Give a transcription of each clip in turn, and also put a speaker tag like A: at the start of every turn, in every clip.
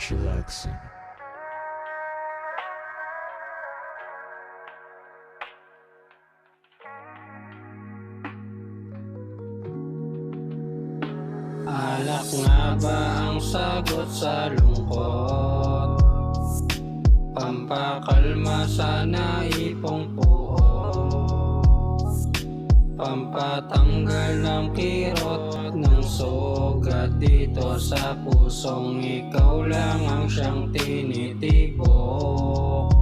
A: chillaxing.
B: Alak nga ba ang sagot sa lungkot? Pampakalma sa naipong puot, pampatanggal ng kirot ng sugat dito sa pusong ikaw lang ang siyang tinitibok.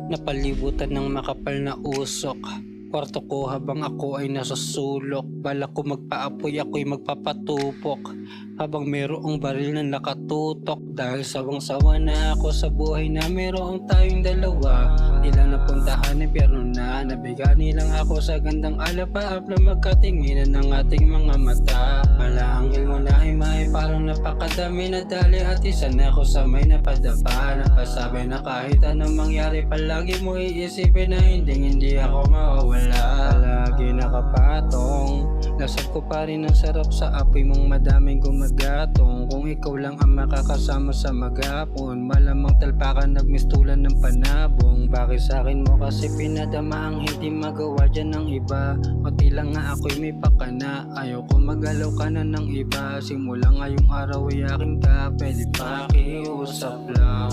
B: Napalibutan ng makapal na usok, kwarto ko habang ako ay nasa sulok. Balak ko magpaapoy, ako'y magpapatupok habang mayroong baril na nakatutok. Dahil sawang-sawa na ako sa buhay na mayroong tayong dalawa. Di lang napuntahan ng pierno na nabigani lang ako sa gandang alapaap na magkatinginan ng ating mga mata. Malangil mo na ay may parang napakadami na dali at isa na ako sa may napadapa. Napasabi na kahit anong mangyari palagi mo iisipin na hindi ako mawawala. Lagi nakapatong, lasap ko pa rin ang sarap sa apoy mong madaming gumagatong. Kung ikaw lang ang makakasama sa maghapon, malamang talpakan nagmistulan ng panabong. Bakit sa akin mo kasi pinadama ang hindi magawa dyan ng iba? O tila nga ako'y may pakana, ayaw ko magalaw ka na ng iba. Simula ngayong araw ay akin ka, pwede pakiusap lang,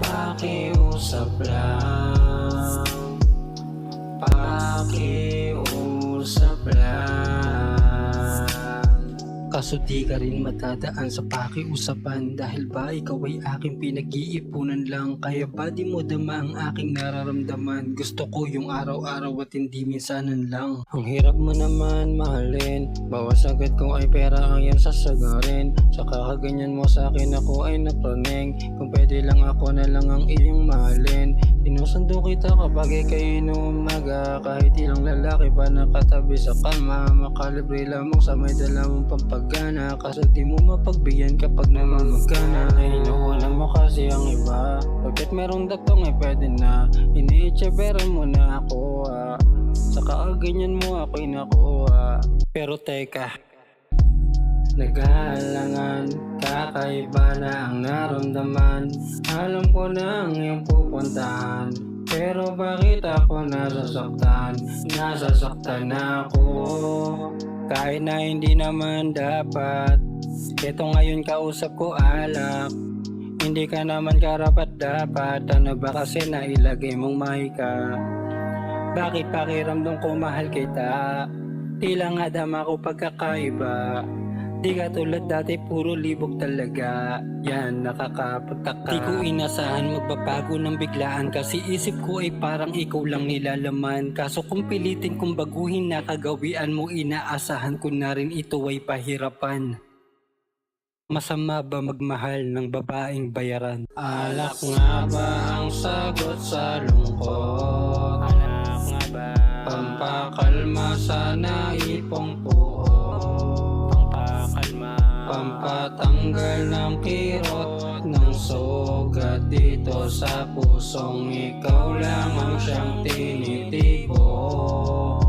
B: pakiusap lang, pakiusap lang. Kaso di ka rin matadaan sa pakiusapan, dahil ba ikaw ay aking pinag-iipunan lang? Kaya ba di mo dama ang aking nararamdaman? Gusto ko yung araw-araw at hindi minsanan lang. Ang hirap mo naman mahalin, bawas agad kung ay pera ang iyong sasagarin. Sa kakaganyan mo sa akin ako ay napraneng, kung pwede lang ako na lang ang iyong mahalin. Sinusundo kita kapag ika'y inumaga, kahit ilang lalaki pa nakatabi sa kama. Makalibre lamang sa may dalamang pampagana, kaso di mo mapagbigyan kapag namamagana. Inuunan mo kasi ang iba, bakit merong datong ay pwede na iniitsebera mo na ako sa kakaganyan mo ako'y nakuha. Pero teka, nag-aalangan, kakaiba na ang naramdaman. Alam ko na ang iyong pupuntahan, pero bakit ako nasasaktan? Nasasaktan ako, kahit na hindi naman dapat. Ito ngayon kausap ko alak, hindi ka naman karapat dapat. Ano ba kasi nailagay mong mahika? Bakit pakiramdam ko mahal kita? Tila nga dama ko pagkakaiba. Di ka tulad dati, puro libog talaga. Yan, nakakapagtaka. Di ko inasahan magbabago ng biglaan, kasi isip ko ay parang ikaw lang nilalaman. Kaso kung pilitin kong baguhin na kagawian mo, inaasahan ko na rin ito ay pahirapan. Masama ba magmahal ng babaeng bayaran? Alak nga ba ang sagot sa lungkot? Alak nga ba? Pampakalma sa naipong puot, pampatanggal ng kirot ng sugat dito sa pusong ikaw lang ang siyang tinitibok.